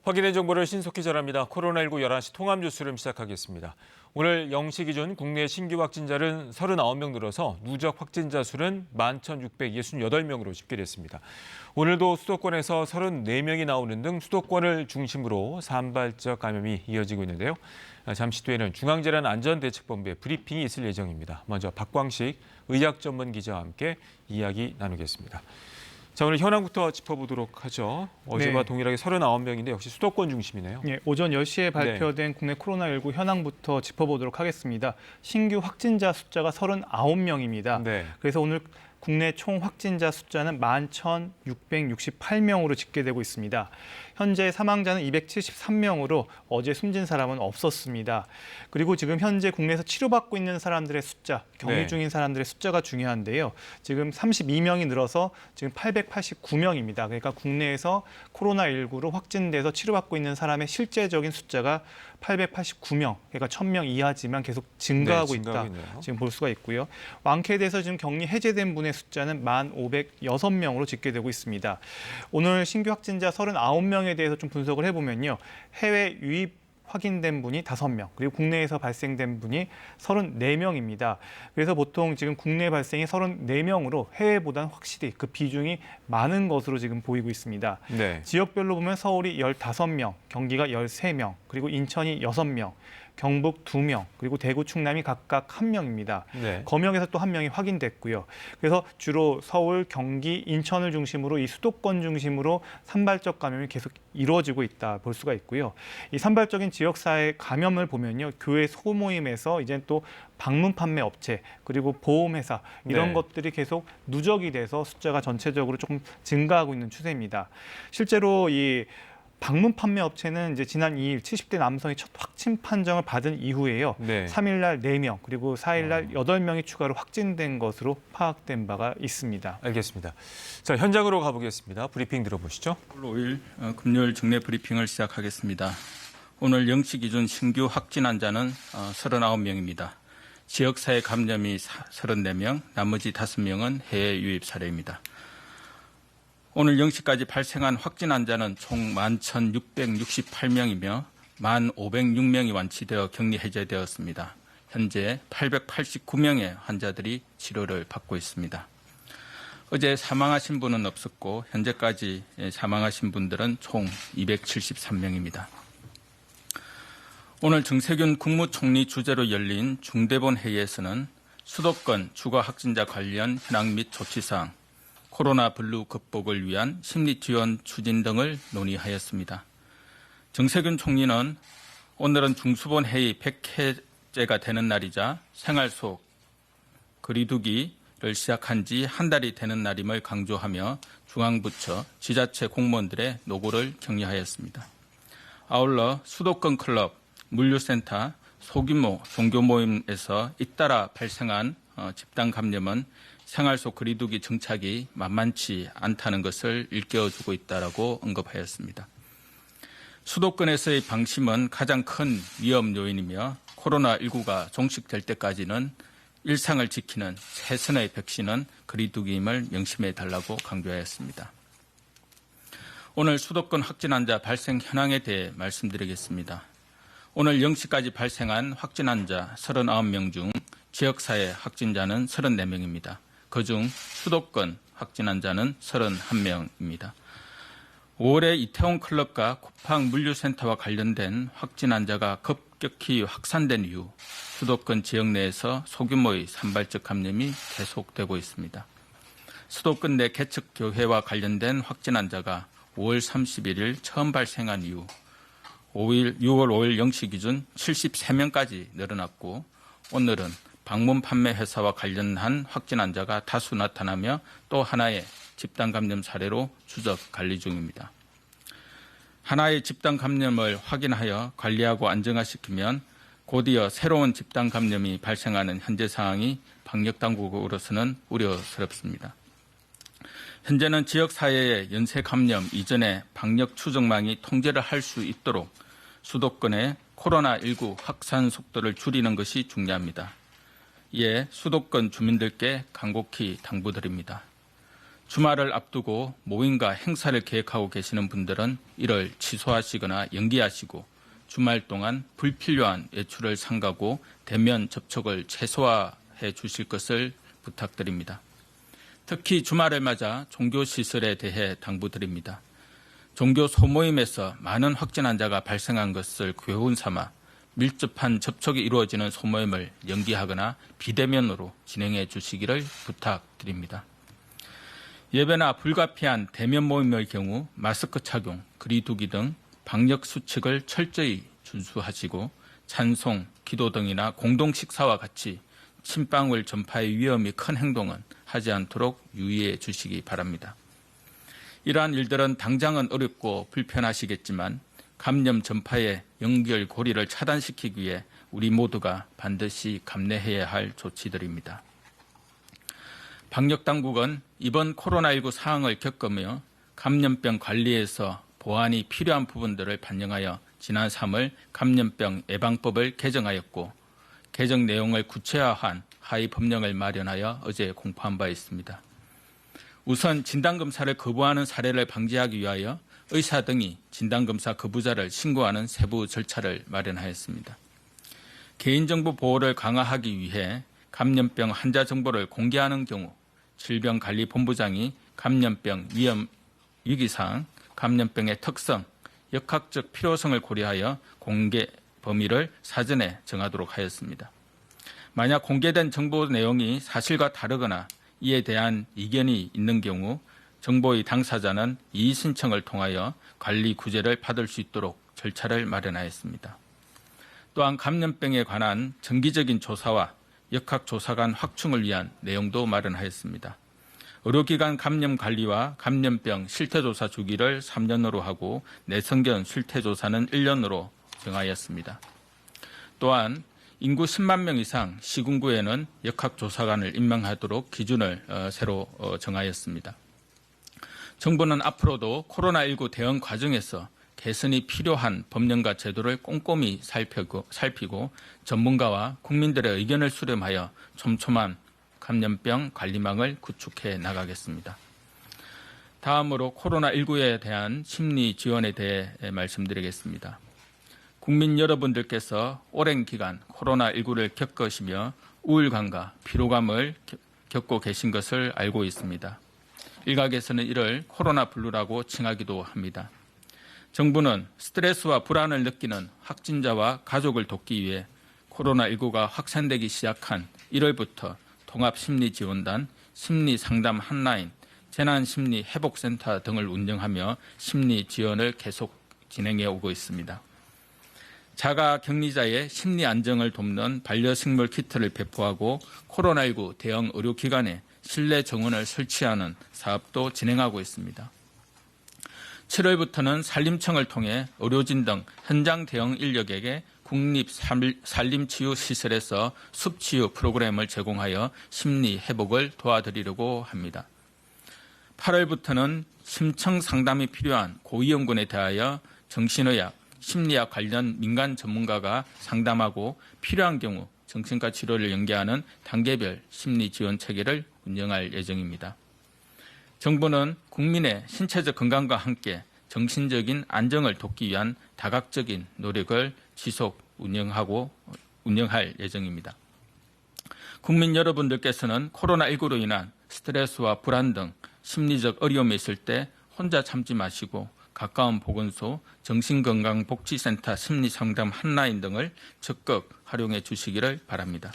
확인된 정보를 신속히 전합니다. 코로나19 11시 통합 뉴스룸 시작하겠습니다. 오늘 0시 기준 국내 신규 확진자는 39명 늘어서 누적 확진자 수는 11,668명으로 집계됐습니다. 오늘도 수도권에서 34명이 나오는 등 수도권을 중심으로 산발적 감염이 이어지고 있는데요. 잠시 뒤에는 중앙재난안전대책본부의 브리핑이 있을 예정입니다. 먼저 박광식 의학전문기자와 함께 이야기 나누겠습니다. 자, 오늘 현황부터 짚어보도록 하죠. 어제와 동일하게 39명인데 역시 수도권 중심이네요. 네, 오전 10시에 발표된 국내 코로나19 현황부터 짚어보도록 하겠습니다. 신규 확진자 숫자가 39명입니다. 그래서 오늘 국내 총 확진자 숫자는 11,668명으로 집계되고 있습니다. 현재 사망자는 273명으로 어제 숨진 사람은 없었습니다. 그리고 지금 현재 국내에서 치료받고 있는 사람들의 숫자, 격리 중인 사람들의 숫자가 중요한데요. 지금 32명이 늘어서 지금 889명입니다. 그러니까 국내에서 코로나19로 확진돼서 치료받고 있는 사람의 실제적인 숫자가 889명, 그러니까 1,000명 이하지만 계속 증가하고 있다. 지금 볼 수가 있고요. 완쾌돼서 지금 격리 해제된 분의 숫자는 1,506명으로 집계되고 있습니다. 오늘 신규 확진자 39명에 대해서 좀 분석을 해보면요. 해외 유입 확인된 분이 5명, 그리고 국내에서 발생된 분이 34명입니다. 그래서 보통 지금 국내 발생이 34명으로 해외보다는 확실히 그 비중이 많은 것으로 지금 보이고 있습니다. 지역별로 보면 서울이 15명, 경기가 13명, 그리고 인천이 6명, 경북 2명, 그리고 대구, 충남이 각각 1명입니다. 검역에서 또 1명이 확인됐고요. 그래서 주로 서울, 경기, 인천을 중심으로 이 수도권 중심으로 산발적 감염이 계속 이루어지고 있다 볼 수가 있고요. 이 산발적인 지역사회 감염을 보면요. 교회 소모임에서 이제 또 방문 판매 업체, 그리고 보험회사 이런 것들이 계속 누적이 돼서 숫자가 전체적으로 조금 증가하고 있는 추세입니다. 실제로 이 방문 판매 업체는 이제 지난 2일 70대 남성이 첫 확진 판정을 받은 이후에요. 3일 날 4명, 그리고 4일 날 8명이 추가로 확진된 것으로 파악된 바가 있습니다. 알겠습니다. 자, 현장으로 가보겠습니다. 브리핑 들어보시죠. 5일 금요일 정례 브리핑을 시작하겠습니다. 오늘 0시 기준 신규 확진 환자는 39명입니다. 지역사회 감염이 34명, 나머지 5명은 해외 유입 사례입니다. 오늘 0시까지 발생한 확진 환자는 총 11,668명이며 1,506명이 완치되어 격리 해제되었습니다. 현재 889명의 환자들이 치료를 받고 있습니다. 어제 사망하신 분은 없었고 현재까지 사망하신 분들은 총 273명입니다. 오늘 정세균 국무총리 주재로 열린 중대본 회의에서는 수도권 추가 확진자 관련 현황 및 조치사항, 코로나 블루 극복을 위한 심리 지원 추진 등을 논의하였습니다. 정세균 총리는 오늘은 중수본 회의 100회째가 되는 날이자 생활 속 거리두기를 시작한 지 한 달이 되는 날임을 강조하며 중앙부처, 지자체 공무원들의 노고를 격려하였습니다. 아울러 수도권 클럽, 물류센터, 소규모 종교 모임에서 잇따라 발생한 집단 감염은 생활 속 거리두기 정착이 만만치 않다는 것을 일깨워주고 있다고 언급하였습니다. 수도권에서의 방심은 가장 큰 위험 요인이며 코로나19가 종식될 때까지는 일상을 지키는 최선의 백신은 거리두기임을 명심해달라고 강조하였습니다. 오늘 수도권 확진 환자 발생 현황에 대해 말씀드리겠습니다. 오늘 0시까지 발생한 확진 환자 39명 중 지역사회 확진자는 34명입니다. 그중 수도권 확진 환자는 31명입니다. 5월에 이태원 클럽과 쿠팡 물류센터와 관련된 확진 환자가 급격히 확산된 이후 수도권 지역 내에서 소규모의 산발적 감염이 계속되고 있습니다. 수도권 내 개척교회와 관련된 확진 환자가 5월 31일 처음 발생한 이후 6월 5일 0시 기준 73명까지 늘어났고 오늘은 방문 판매 회사와 관련한 확진 환자가 다수 나타나며 또 하나의 집단 감염 사례로 추적 관리 중입니다. 하나의 집단 감염을 확인하여 관리하고 안정화시키면 곧이어 새로운 집단 감염이 발생하는 현재 상황이 방역 당국으로서는 우려스럽습니다. 현재는 지역사회의 연쇄 감염 이전에 방역 추적망이 통제를 할 수 있도록 수도권의 코로나19 확산 속도를 줄이는 것이 중요합니다. 이에 수도권 주민들께 간곡히 당부드립니다. 주말을 앞두고 모임과 행사를 계획하고 계시는 분들은 이를 취소하시거나 연기하시고 주말 동안 불필요한 외출을 삼가고 대면 접촉을 최소화해 주실 것을 부탁드립니다. 특히 주말을 맞아 종교시설에 대해 당부드립니다. 종교 소모임에서 많은 확진 환자가 발생한 것을 교훈 삼아 밀접한 접촉이 이루어지는 소모임을 연기하거나 비대면으로 진행해 주시기를 부탁드립니다. 예배나 불가피한 대면 모임의 경우 마스크 착용, 거리두기 등 방역 수칙을 철저히 준수하시고 찬송, 기도 등이나 공동 식사와 같이 침방울 전파의 위험이 큰 행동은 하지 않도록 유의해 주시기 바랍니다. 이러한 일들은 당장은 어렵고 불편하시겠지만 감염 전파의 연결고리를 차단시키기 위해 우리 모두가 반드시 감내해야 할 조치들입니다. 방역당국은 이번 코로나19 상황을 겪으며 감염병 관리에서 보완이 필요한 부분들을 반영하여 지난 3월 감염병 예방법을 개정하였고 개정 내용을 구체화한 하위 법령을 마련하여 어제 공포한 바 있습니다. 우선 진단검사를 거부하는 사례를 방지하기 위하여 의사 등이 진단검사 거부자를 신고하는 세부 절차를 마련하였습니다. 개인정보 보호를 강화하기 위해 감염병 환자 정보를 공개하는 경우 질병관리본부장이 감염병 위험 위기사항, 감염병의 특성, 역학적 필요성을 고려하여 공개 범위를 사전에 정하도록 하였습니다. 만약 공개된 정보 내용이 사실과 다르거나 이에 대한 이견이 있는 경우 정보의 당사자는 이의 신청을 통하여 관리 구제를 받을 수 있도록 절차를 마련하였습니다. 또한 감염병에 관한 정기적인 조사와 역학조사 간 확충을 위한 내용도 마련하였습니다. 의료기관 감염 관리와 감염병 실태조사 주기를 3년으로 하고 내성견 실태조사는 1년으로 정하였습니다. 또한 인구 10만 명 이상 시군구에는 역학조사관을 임명하도록 기준을 새로 정하였습니다. 정부는 앞으로도 코로나19 대응 과정에서 개선이 필요한 법령과 제도를 꼼꼼히 살피고 전문가와 국민들의 의견을 수렴하여 촘촘한 감염병 관리망을 구축해 나가겠습니다. 다음으로 코로나19에 대한 심리 지원에 대해 말씀드리겠습니다. 국민 여러분들께서 오랜 기간 코로나19를 겪으시며 우울감과 피로감을 겪고 계신 것을 알고 있습니다. 일각에서는 이를 코로나 블루라고 칭하기도 합니다. 정부는 스트레스와 불안을 느끼는 확진자와 가족을 돕기 위해 코로나19가 확산되기 시작한 1월부터 통합심리지원단, 심리상담 핫라인, 재난심리회복센터 등을 운영하며 심리지원을 계속 진행해 오고 있습니다. 자가격리자의 심리 안정을 돕는 반려식물 키트를 배포하고 코로나19 대응 의료기관에 실내 정원을 설치하는 사업도 진행하고 있습니다. 7월부터는 산림청을 통해 의료진 등 현장 대응 인력에게 국립산림치유시설에서 숲치유 프로그램을 제공하여 심리 회복을 도와드리려고 합니다. 8월부터는 심층 상담이 필요한 고위험군에 대하여 정신의학, 심리학 관련 민간 전문가가 상담하고 필요한 경우 정신과 치료를 연계하는 단계별 심리 지원 체계를 운영할 예정입니다. 정부는 국민의 신체적 건강과 함께 정신적인 안정을 돕기 위한 다각적인 노력을 지속 운영할 예정입니다. 국민 여러분들께서는 코로나19로 인한 스트레스와 불안 등 심리적 어려움이 있을 때 혼자 참지 마시고 가까운 보건소, 정신건강복지센터 심리상담 핫라인 등을 적극 활용해 주시기를 바랍니다.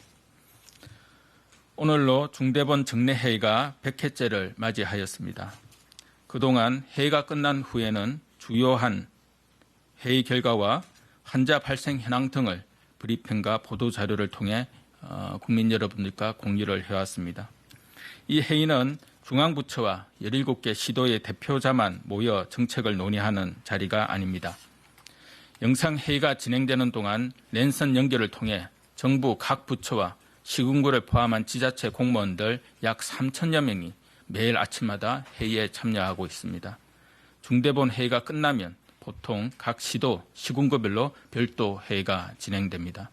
오늘로 중대본 정례회의가 100회째를 맞이하였습니다. 그동안 회의가 끝난 후에는 주요한 회의 결과와 환자 발생 현황 등을 브리핑과 보도자료를 통해 국민 여러분들과 공유를 해왔습니다. 이 회의는 중앙부처와 17개 시도의 대표자만 모여 정책을 논의하는 자리가 아닙니다. 영상회의가 진행되는 동안 랜선 연결을 통해 정부 각 부처와 시군구를 포함한 지자체 공무원들 약 3천여 명이 매일 아침마다 회의에 참여하고 있습니다. 중대본 회의가 끝나면 보통 각 시도, 시군구별로 별도 회의가 진행됩니다.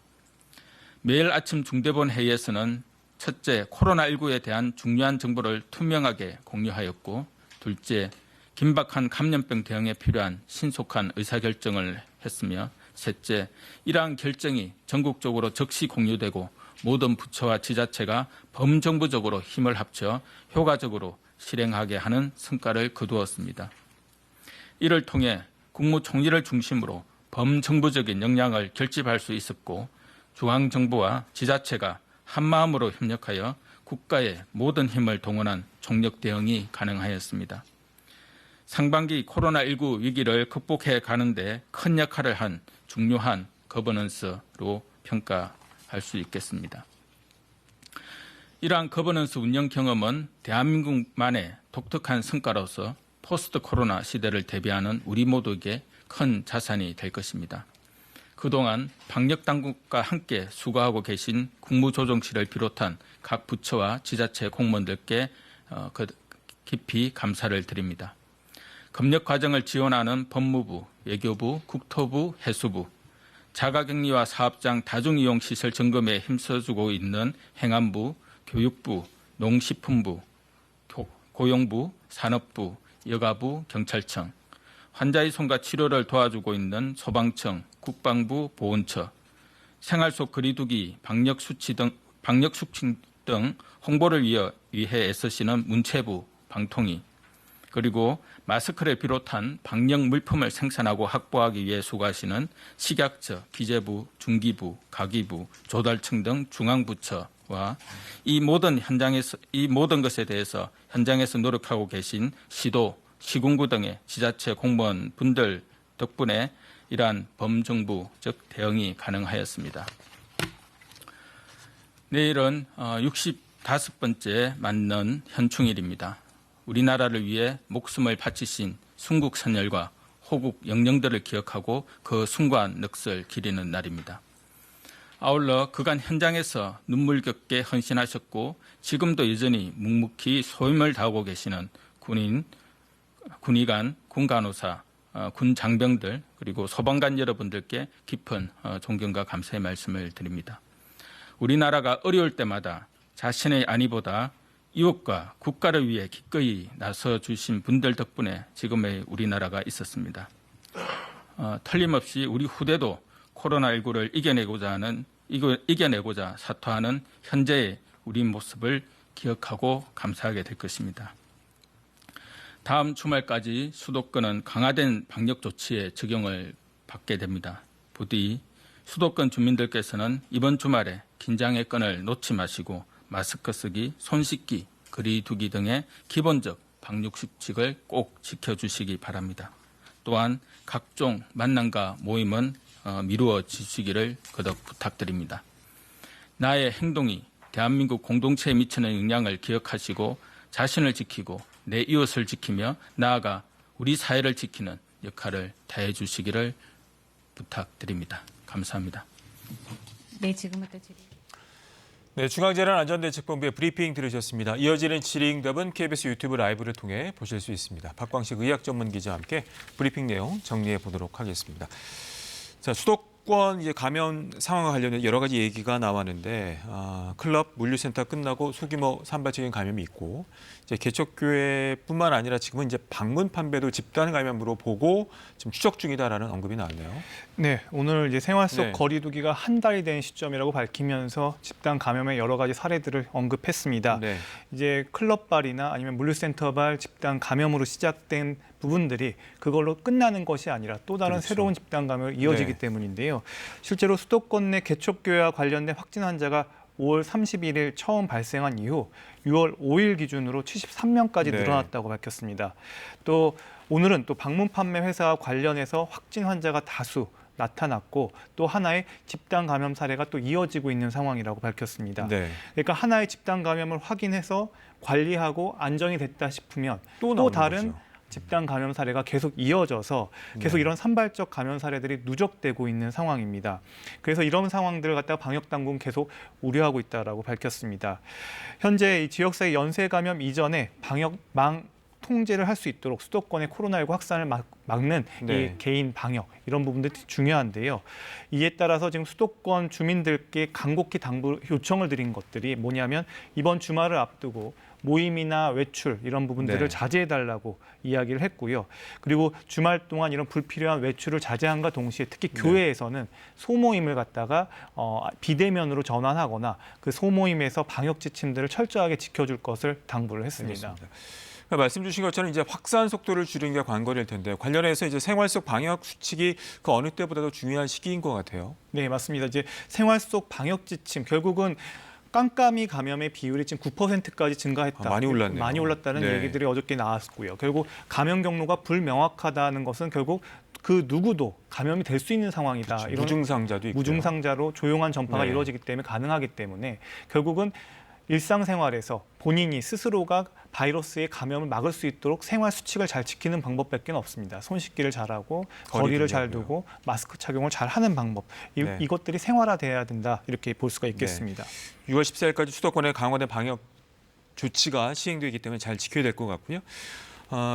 매일 아침 중대본 회의에서는 첫째, 코로나19에 대한 중요한 정보를 투명하게 공유하였고, 둘째, 긴박한 감염병 대응에 필요한 신속한 의사결정을 했으며, 셋째, 이러한 결정이 전국적으로 즉시 공유되고 모든 부처와 지자체가 범정부적으로 힘을 합쳐 효과적으로 실행하게 하는 성과를 거두었습니다. 이를 통해 국무총리를 중심으로 범정부적인 역량을 결집할 수 있었고 중앙정부와 지자체가 한마음으로 협력하여 국가의 모든 힘을 동원한 총력 대응이 가능하였습니다. 상반기 코로나19 위기를 극복해 가는데 큰 역할을 한 중요한 거버넌스로 평가할 수 있겠습니다. 이러한 거버넌스 운영 경험은 대한민국만의 독특한 성과로서 포스트 코로나 시대를 대비하는 우리 모두에게 큰 자산이 될 것입니다. 그동안 방역당국과 함께 수고하고 계신 국무조정실을 비롯한 각 부처와 지자체 공무원들께 깊이 감사를 드립니다. 검역 과정을 지원하는 법무부, 외교부, 국토부, 해수부, 자가격리와 사업장 다중이용시설 점검에 힘써주고 있는 행안부, 교육부, 농식품부, 고용부, 산업부, 여가부, 경찰청, 환자의 손과 치료를 도와주고 있는 소방청, 국방부, 보훈처, 생활 속 거리두기, 방역수칙 등 홍보를 위해 애쓰시는 문체부, 방통위, 그리고 마스크를 비롯한 방역 물품을 생산하고 확보하기 위해 수고하시는 식약처, 기재부, 중기부, 가기부, 조달청 등 중앙부처와 이 모든 것에 대해서 현장에서 노력하고 계신 시도, 시군구 등의 지자체 공무원 분들 덕분에 이러한 범정부적 대응이 가능하였습니다. 내일은 65번째 맞는 현충일입니다. 우리나라를 위해 목숨을 바치신 순국 선열과 호국 영령들을 기억하고 그 숭고한 넋을 기리는 날입니다. 아울러 그간 현장에서 눈물겹게 헌신하셨고 지금도 여전히 묵묵히 소임을 다하고 계시는 군의관, 군간호사, 군 장병들 그리고 소방관 여러분들께 깊은 존경과 감사의 말씀을 드립니다. 우리나라가 어려울 때마다 자신의 안위보다 이웃과 국가를 위해 기꺼이 나서주신 분들 덕분에 지금의 우리나라가 있었습니다. 틀림없이 우리 후대도 코로나19를 이겨내고자 사토하는 현재의 우리 모습을 기억하고 감사하게 될 것입니다. 다음 주말까지 수도권은 강화된 방역 조치의 적용을 받게 됩니다. 부디 수도권 주민들께서는 이번 주말에 긴장의 끈을 놓지 마시고 마스크 쓰기, 손 씻기, 거리 두기 등의 기본적 방역 수칙을 꼭 지켜주시기 바랍니다. 또한 각종 만남과 모임은 미루어 주시기를 거듭 부탁드립니다. 나의 행동이 대한민국 공동체에 미치는 영향을 기억하시고 자신을 지키고 내 이웃을 지키며 나아가 우리 사회를 지키는 역할을 다해 주시기를 부탁드립니다. 감사합니다. 네, 지금부터 질의. 네, 중앙재난안전대책본부의 브리핑 들으셨습니다. 이어지는 질의응답은 KBS 유튜브 라이브를 통해 보실 수 있습니다. 박광식 의학전문기자와 함께 브리핑 내용 정리해 보도록 하겠습니다. 자, 수도권 이제 감염 상황과 관련해 여러 가지 얘기가 나왔는데 클럽, 물류센터 끝나고 소규모 산발적인 감염이 있고 이제 개척교회뿐만 아니라 지금은 이제 방문 판매도 집단 감염으로 보고 지금 추적 중이다라는 언급이 나왔네요. 네, 오늘 이제 생활 속 네. 거리두기가 한 달이 된 시점이라고 밝히면서 집단 감염의 여러 가지 사례들을 언급했습니다. 네. 이제 클럽발이나 아니면 물류센터발 집단 감염으로 시작된 부분들이 그걸로 끝나는 것이 아니라 또 다른 그렇죠. 새로운 집단 감염으로 이어지기 네. 때문인데요. 실제로 수도권 내 개척교회와 관련된 확진 환자가 5월 31일 처음 발생한 이후 6월 5일 기준으로 73명까지 네. 늘어났다고 밝혔습니다. 또 오늘은 또 방문 판매 회사와 관련해서 확진 환자가 다수 나타났고 또 하나의 집단 감염 사례가 또 이어지고 있는 상황이라고 밝혔습니다. 네. 그러니까 하나의 집단 감염을 확인해서 관리하고 안정이 됐다 싶으면 또 나오는 다른 거죠. 집단 감염 사례가 계속 이어져서 계속 네. 이런 산발적 감염 사례들이 누적되고 있는 상황입니다. 그래서 이런 상황들을 갖다가 방역 당국은 계속 우려하고 있다라고 밝혔습니다. 현재 이 지역사회 연쇄 감염 이전에 방역망 통제를 할 수 있도록 수도권의 코로나19 확산을 막는 네. 이 개인 방역 이런 부분들이 중요한데요. 이에 따라서 지금 수도권 주민들께 간곡히 당부 요청을 드린 것들이 뭐냐면 이번 주말을 앞두고 모임이나 외출 이런 부분들을 네. 자제해달라고 이야기를 했고요. 그리고 주말 동안 이런 불필요한 외출을 자제함과 동시에 특히 네. 교회에서는 소모임을 갖다가 비대면으로 전환하거나 그 소모임에서 방역 지침들을 철저하게 지켜줄 것을 당부를 했습니다. 알겠습니다. 그러니까 말씀 주신 것처럼 이제 확산 속도를 줄이는 게 관건일 텐데 관련해서 이제 생활 속 방역 수칙이 그 어느 때보다도 중요한 시기인 것 같아요. 네, 맞습니다. 이제 생활 속 방역 지침 결국은 깜깜이 감염의 비율이 지금 9%까지 증가했다. 많이 올랐네요. 많이 올랐다는 네. 얘기들이 어저께 나왔고요. 결국 감염 경로가 불명확하다는 것은 결국 그 누구도 감염이 될 수 있는 상황이다. 그렇죠. 이런 무증상자도 있고요. 무증상자로 조용한 전파가 네. 이루어지기 때문에 가능하기 때문에 결국은 일상생활에서 본인이 스스로가 바이러스의 감염을 막을 수 있도록 생활 수칙을 잘 지키는 방법밖에 없습니다. 손 씻기를 잘하고 거리를 잘 두고요. 두고 마스크 착용을 잘 하는 방법 네. 이것들이 생활화돼야 된다 이렇게 볼 수가 있겠습니다. 6월 14일까지 수도권에 강화된 방역 조치가 시행되기 때문에 잘 지켜야 될 것 같고요.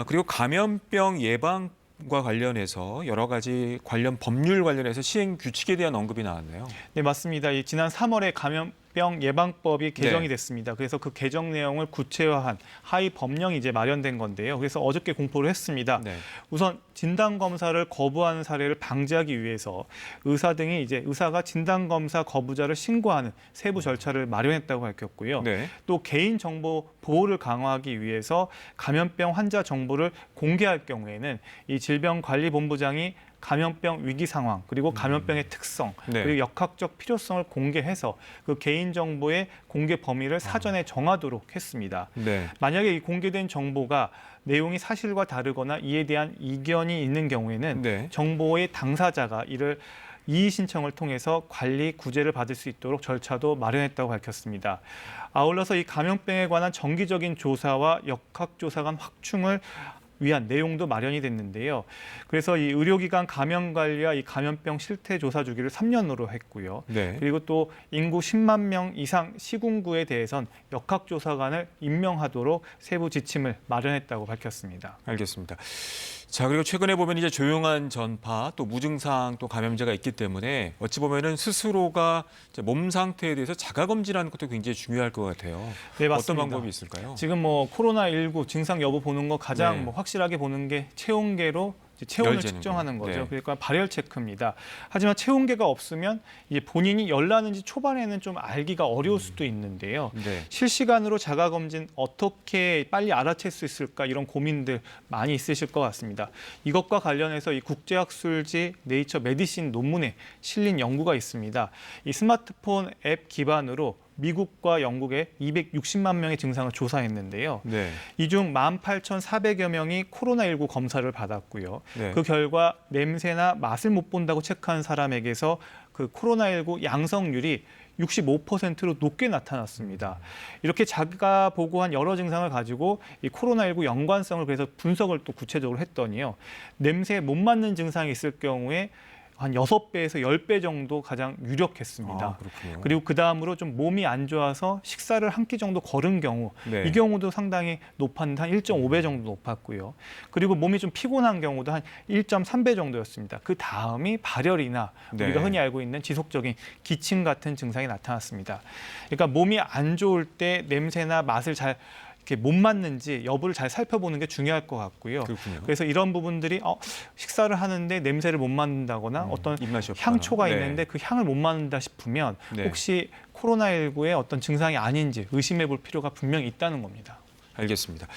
그리고 감염병 예방과 관련해서 여러 가지 관련 법률 관련해서 시행 규칙에 대한 언급이 나왔네요. 네, 맞습니다. 지난 3월에 감염병 예방법이 개정이 네. 됐습니다. 그래서 그 개정 내용을 구체화한 하위 법령이 이제 마련된 건데요. 그래서 어저께 공포를 했습니다. 네. 우선 진단 검사를 거부하는 사례를 방지하기 위해서 의사가 진단 검사 거부자를 신고하는 세부 절차를 마련했다고 밝혔고요. 네. 또 개인 정보 보호를 강화하기 위해서 감염병 환자 정보를 공개할 경우에는 이 질병관리본부장이 감염병 위기 상황 그리고 감염병의 특성 네. 그리고 역학적 필요성을 공개해서 그 개인 정보의 공개 범위를 사전에 정하도록 했습니다. 네. 만약에 이 공개된 정보가 내용이 사실과 다르거나 이에 대한 이견이 있는 경우에는 네. 정보의 당사자가 이를 이의 신청을 통해서 관리 구제를 받을 수 있도록 절차도 마련했다고 밝혔습니다. 아울러서 이 감염병에 관한 정기적인 조사와 역학조사 간 확충을 위한 내용도 마련이 됐는데요. 그래서 이 의료기관 감염 관리와 이 감염병 실태 조사 주기를 3년으로 했고요. 네. 그리고 또 인구 10만 명 이상 시군구에 대해선 역학조사관을 임명하도록 세부 지침을 마련했다고 밝혔습니다. 알겠습니다. 자, 그리고 최근에 보면 이제 조용한 전파 또 무증상 또 감염자가 있기 때문에 어찌 보면은 스스로가 이제 몸 상태에 대해서 자가 검진하는 것도 굉장히 중요할 것 같아요. 네, 맞습니다. 어떤 방법이 있을까요? 지금 코로나19 증상 여부 보는 거 가장 네. 확실하게 보는 게 체온계로 체온을 열 재는 측정하는 거. 거죠. 네. 그러니까 발열 체크입니다. 하지만 체온계가 없으면 이제 본인이 열 나는지 초반에는 좀 알기가 어려울 수도 있는데요. 네. 실시간으로 자가 검진 어떻게 빨리 알아챌 수 있을까 이런 고민들 많이 있으실 것 같습니다. 이것과 관련해서 이 국제학술지 네이처 메디신 논문에 실린 연구가 있습니다. 이 스마트폰 앱 기반으로 미국과 영국의 260만 명의 증상을 조사했는데요. 네. 이 중 18,400여 명이 코로나19 검사를 받았고요. 네. 그 결과 냄새나 맛을 못 본다고 체크한 사람에게서 그 코로나19 양성률이 65%로 높게 나타났습니다. 이렇게 자가 보고한 여러 증상을 가지고 이 코로나19 연관성을 그래서 분석을 또 구체적으로 했더니요. 냄새에 못 맞는 증상이 있을 경우에 한 6배에서 10배 정도 가장 유력했습니다. 아, 그렇군요. 그리고 그 다음으로 좀 몸이 안 좋아서 식사를 한 끼 정도 거른 경우 네. 이 경우도 상당히 높았는데 한 1.5배 정도 높았고요. 그리고 몸이 좀 피곤한 경우도 한 1.3배 정도였습니다. 그 다음이 발열이나 네. 우리가 흔히 알고 있는 지속적인 기침 같은 증상이 나타났습니다. 그러니까 몸이 안 좋을 때 냄새나 맛을 잘 이렇게 못 맞는지 여부를 잘 살펴보는 게 중요할 것 같고요. 그렇군요. 그래서 이런 부분들이 식사를 하는데 냄새를 못 맡는다거나 어떤 입맛이 없거나. 향초가 네. 있는데 그 향을 못 맡는다 싶으면 네. 혹시 코로나19의 어떤 증상이 아닌지 의심해 볼 필요가 분명히 있다는 겁니다. 알겠습니다.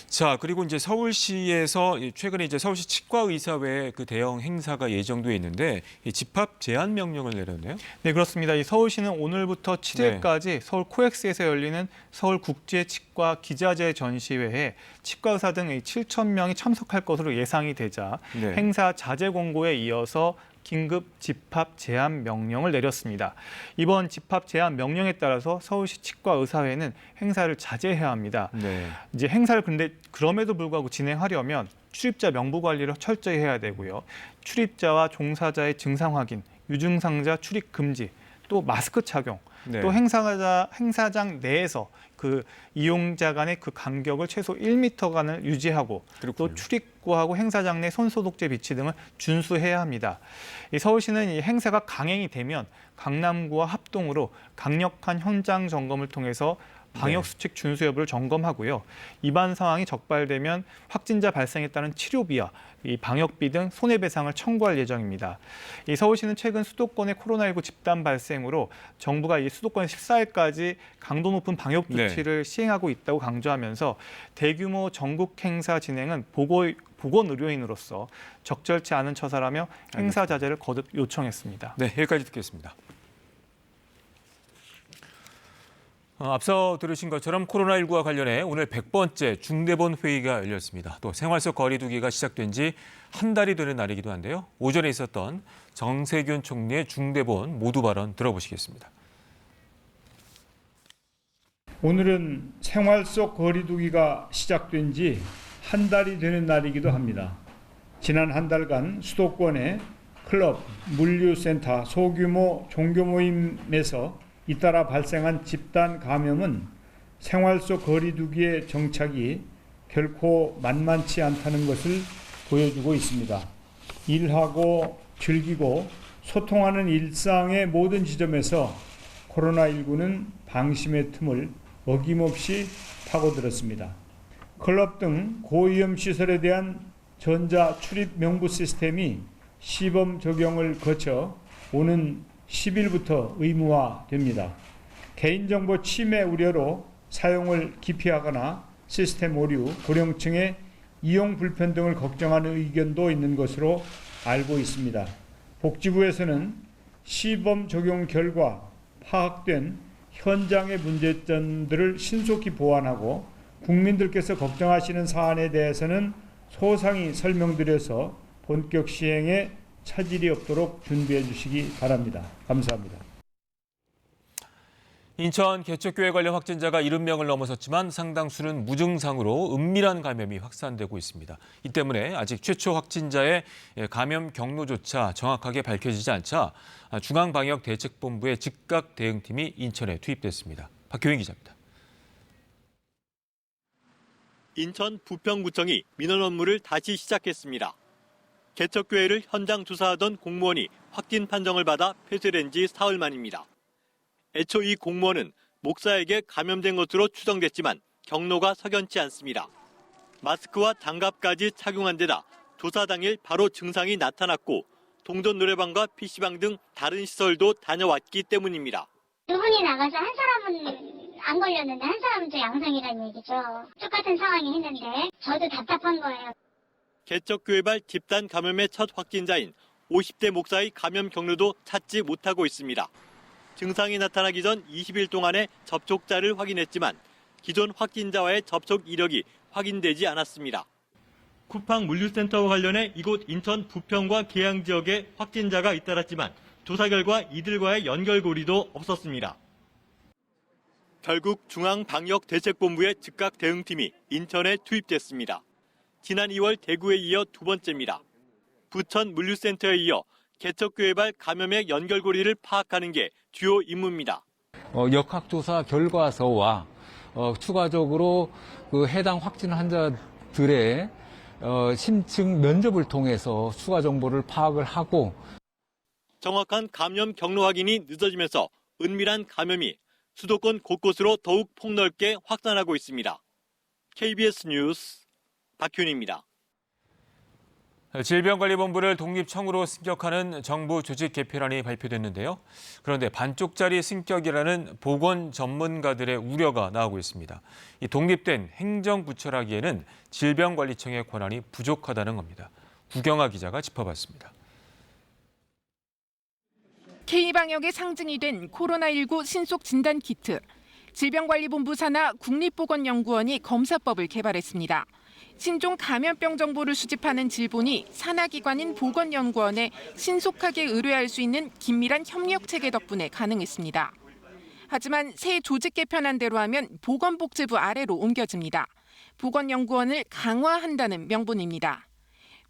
자, 그리고 이제 서울시에서 최근에 이제 서울시 치과의사회 그 대형 행사가 예정돼 있는데 이 집합 제한 명령을 내렸네요. 네, 그렇습니다. 이 서울시는 오늘부터 7일까지 서울 코엑스에서 열리는 서울국제치과 기자재 전시회에 치과의사 등 7천 명이 참석할 것으로 예상이 되자 네. 행사 자제 공고에 이어서 긴급 집합 제한 명령을 내렸습니다. 이번 집합 제한 명령에 따라서 서울시 치과의사회는 행사를 자제해야 합니다. 네. 이제 행사를 근데 그럼에도 불구하고 진행하려면 출입자 명부 관리를 철저히 해야 되고요. 출입자와 종사자의 증상 확인, 유증상자 출입 금지, 또 마스크 착용, 네. 또 행사장 내에서 그 이용자 간의 그 간격을 최소 1m간을 유지하고 그렇군요. 또 출입구하고 행사장 내 손소독제 비치 등을 준수해야 합니다. 이 서울시는 이 행사가 강행이 되면 강남구와 합동으로 강력한 현장 점검을 통해서 방역 수칙 준수 여부를 점검하고요. 위반 상황이 적발되면 확진자 발생에 따른 치료비와 이 방역비 등 손해배상을 청구할 예정입니다. 이 서울시는 최근 수도권의 코로나19 집단 발생으로 정부가 이 수도권 14일까지 강도 높은 방역 조치를 시행하고 있다고 강조하면서 대규모 전국 행사 진행은 보건의료인으로서 적절치 않은 처사라며 행사 자제를 거듭 요청했습니다. 네, 여기까지 듣겠습니다. 앞서 들으신 것처럼 코로나19와 관련해 오늘 100번째 중대본 회의가 열렸습니다. 또 생활 속 거리 두기가 시작된 지 한 달이 되는 날이기도 한데요. 오전에 있었던 정세균 총리의 중대본 모두 발언 들어보시겠습니다. 오늘은 생활 속 거리 두기가 시작된 지 한 달이 되는 날이기도 합니다. 지난 한 달간 수도권의 클럽, 물류센터, 소규모 종교 모임에서 잇따라 발생한 집단 감염은 생활 속 거리 두기의 정착이 결코 만만치 않다는 것을 보여주고 있습니다. 일하고 즐기고 소통하는 일상의 모든 지점에서 코로나19는 방심의 틈을 어김없이 파고들었습니다. 클럽 등 고위험 시설에 대한 전자 출입 명부 시스템이 시범 적용을 거쳐 오는 10일부터 의무화됩니다. 개인정보 침해 우려로 사용을 기피하거나 시스템 오류, 고령층의 이용 불편 등을 걱정하는 의견도 있는 것으로 알고 있습니다. 복지부에서는 시범 적용 결과 파악된 현장의 문제점들을 신속히 보완하고 국민들께서 걱정하시는 사안에 대해서는 소상히 설명드려서 본격 시행에 차질이 없도록 준비해 주시기 바랍니다. 감사합니다. 인천 개척교회 관련 확진자가 70명을 넘어섰지만 상당수는 무증상으로 은밀한 감염이 확산되고 있습니다. 이 때문에 아직 최초 확진자의 감염 경로조차 정확하게 밝혀지지 않자 중앙방역대책본부의 즉각 대응팀이 인천에 투입됐습니다. 박효인 기자입니다. 인천 부평구청이 민원 업무를 다시 시작했습니다. 개척교회를 현장 조사하던 공무원이 확진 판정을 받아 폐쇄된 지 사흘 만입니다. 애초 이 공무원은 목사에게 감염된 것으로 추정됐지만 경로가 석연치 않습니다. 마스크와 장갑까지 착용한 데다 조사 당일 바로 증상이 나타났고 동전 노래방과 PC방 등 다른 시설도 다녀왔기 때문입니다. 두 분이 나가서 한 사람은 안 걸렸는데 한 사람은 또 양성이라는 얘기죠. 똑같은 상황이 했는데 저도 답답한 거예요. 개척교회발 집단 감염의 첫 확진자인 50대 목사의 감염 경로도 찾지 못하고 있습니다. 증상이 나타나기 전 20일 동안의 접촉자를 확인했지만 기존 확진자와의 접촉 이력이 확인되지 않았습니다. 쿠팡 물류센터와 관련해 이곳 인천 부평과 계양 지역에 확진자가 잇따랐지만 조사 결과 이들과의 연결고리도 없었습니다. 결국 중앙방역대책본부의 즉각 대응팀이 인천에 투입됐습니다. 지난 2월 대구에 이어 두 번째입니다. 부천 물류센터에 이어 개척교회발 감염의 연결고리를 파악하는 게 주요 임무입니다. 역학조사 결과서와 추가적으로 그 해당 확진 환자들의 심층 면접을 통해서 추가 정보를 파악을 하고 정확한 감염 경로 확인이 늦어지면서 은밀한 감염이 수도권 곳곳으로 더욱 폭넓게 확산하고 있습니다. KBS 뉴스 박효인입니다. 질병관리본부를 독립청으로 승격하는 정부 조직 개편안이 발표됐는데요. 그런데 반쪽짜리 승격이라는 보건 전문가들의 우려가 나오고 있습니다. 이 독립된 행정부처라기에는 질병관리청의 권한이 부족하다는 겁니다. 구경아 기자가 짚어봤습니다. K방역의 상징이 된 코로나19 신속 진단 키트. 질병관리본부 산하 국립보건연구원이 검사법을 개발했습니다. 신종 감염병 정보를 수집하는 질본이 산하기관인 보건연구원에 신속하게 의뢰할 수 있는 긴밀한 협력 체계 덕분에 가능했습니다. 하지만 새 조직 개편안대로 하면 보건복지부 아래로 옮겨집니다. 보건연구원을 강화한다는 명분입니다.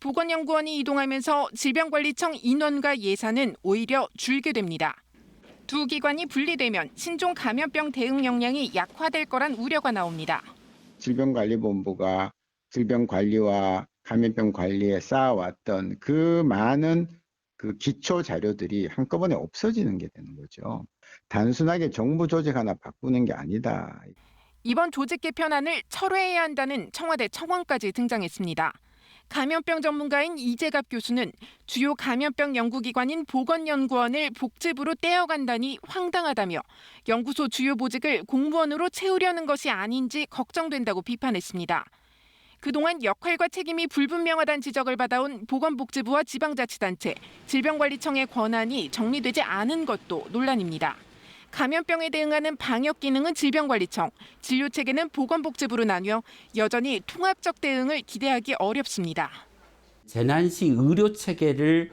보건연구원이 이동하면서 질병관리청 인원과 예산은 오히려 줄게 됩니다. 두 기관이 분리되면 신종 감염병 대응 역량이 약화될 거란 우려가 나옵니다. 질병관리본부가 질병관리와 감염병 관리에 쌓아왔던 그 많은 그 기초 자료들이 한꺼번에 없어지는 게 되는 거죠. 단순하게 정부 조직 하나 바꾸는 게 아니다. 이번 조직 개편안을 철회해야 한다는 청와대 청원까지 등장했습니다. 감염병 전문가인 이재갑 교수는 주요 감염병 연구기관인 보건연구원을 복지부로 떼어간다니 황당하다며 연구소 주요 보직을 공무원으로 채우려는 것이 아닌지 걱정된다고 비판했습니다. 그동안 역할과 책임이 불분명하다는 지적을 받아온 보건복지부와 지방자치단체, 질병관리청의 권한이 정리되지 않은 것도 논란입니다. 감염병에 대응하는 방역 기능은 질병관리청, 진료체계는 보건복지부로 나뉘어 여전히 통합적 대응을 기대하기 어렵습니다. 재난시 의료 체계를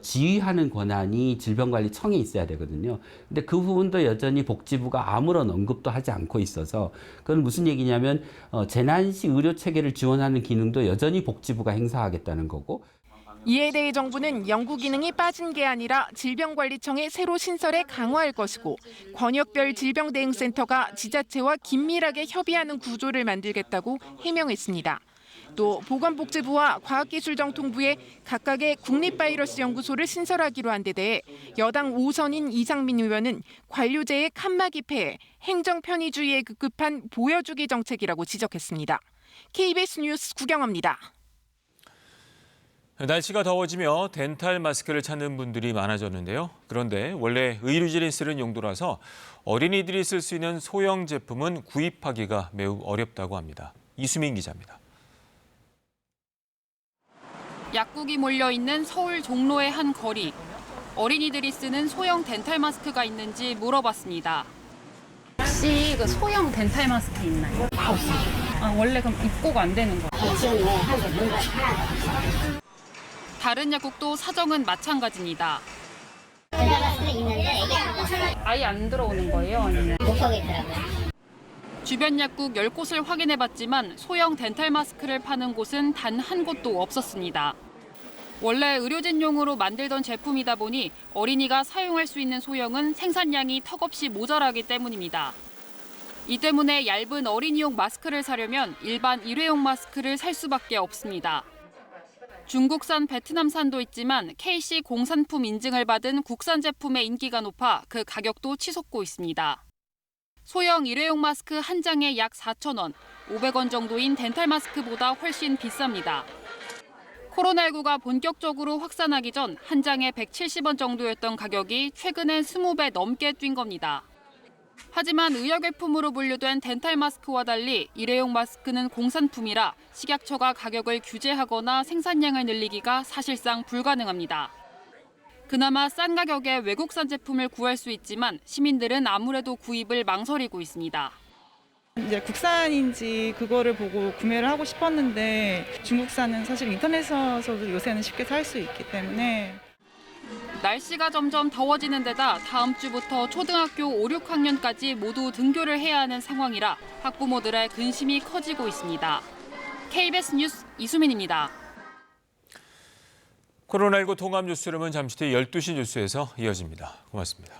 지휘하는 권한이 질병관리청에 있어야 되거든요. 근데 그 부분도 여전히 복지부가 아무런 언급도 하지 않고 있어서 그건 무슨 얘기냐면 재난시 의료 체계를 지원하는 기능도 여전히 복지부가 행사하겠다는 거고. 이에 대해 정부는 연구 기능이 빠진 게 아니라 질병관리청에 새로 신설해 강화할 것이고 권역별 질병대응센터가 지자체와 긴밀하게 협의하는 구조를 만들겠다고 해명했습니다. 또 보건복지부와 과학기술정통부에 각각의 국립바이러스 연구소를 신설하기로 한 데 대해 여당 5선인 이상민 의원은 관료제의 칸막이 폐해 행정 편의주의에 급급한 보여주기 정책이라고 지적했습니다. KBS 뉴스 구경합니다. 날씨가 더워지며 덴탈 마스크를 찾는 분들이 많아졌는데요. 그런데 원래 의료진이 쓰는 용도라서 어린이들이 쓸 수 있는 소형 제품은 구입하기가 매우 어렵다고 합니다. 이수민 기자입니다. 약국이 몰려있는 서울 종로의 한 거리. 어린이들이 쓰는 소형 덴탈 마스크가 있는지 물어봤습니다. 혹시 그 소형 덴탈 마스크 있나요? 없어요. 원래 그럼 입고가 안 되는 거예요? 다른 약국도 사정은 마찬가지입니다. 덴탈 마스크는 있는데 아예 안 들어오는 거예요? 아니면 못 보겠더라고요. 주변 약국 10곳을 확인해봤지만 소형 덴탈 마스크를 파는 곳은 단 한 곳도 없었습니다. 원래 의료진용으로 만들던 제품이다 보니 어린이가 사용할 수 있는 소형은 생산량이 턱없이 모자라기 때문입니다. 이 때문에 얇은 어린이용 마스크를 사려면 일반 일회용 마스크를 살 수밖에 없습니다. 중국산, 베트남산도 있지만 KC 공산품 인증을 받은 국산 제품의 인기가 높아 그 가격도 치솟고 있습니다. 소형 일회용 마스크 한 장에 약 4,000원, 500원 정도인 덴탈 마스크보다 훨씬 비쌉니다. 코로나19가 본격적으로 확산하기 전 한 장에 170원 정도였던 가격이 최근엔 20배 넘게 뛴 겁니다. 하지만 의약외품으로 분류된 덴탈 마스크와 달리 일회용 마스크는 공산품이라 식약처가 가격을 규제하거나 생산량을 늘리기가 사실상 불가능합니다. 그나마 싼 가격에 외국산 제품을 구할 수 있지만 시민들은 아무래도 구입을 망설이고 있습니다. 이제 국산인지 그거를 보고 구매를 하고 싶었는데 중국산은 사실 인터넷에서도 요새는 쉽게 살 수 있기 때문에. 날씨가 점점 더워지는 데다 다음 주부터 초등학교 5, 6학년까지 모두 등교를 해야 하는 상황이라 학부모들의 근심이 커지고 있습니다. KBS 뉴스 이수민입니다. 코로나19 통합 뉴스룸은 잠시 뒤 12시 뉴스에서 이어집니다. 고맙습니다.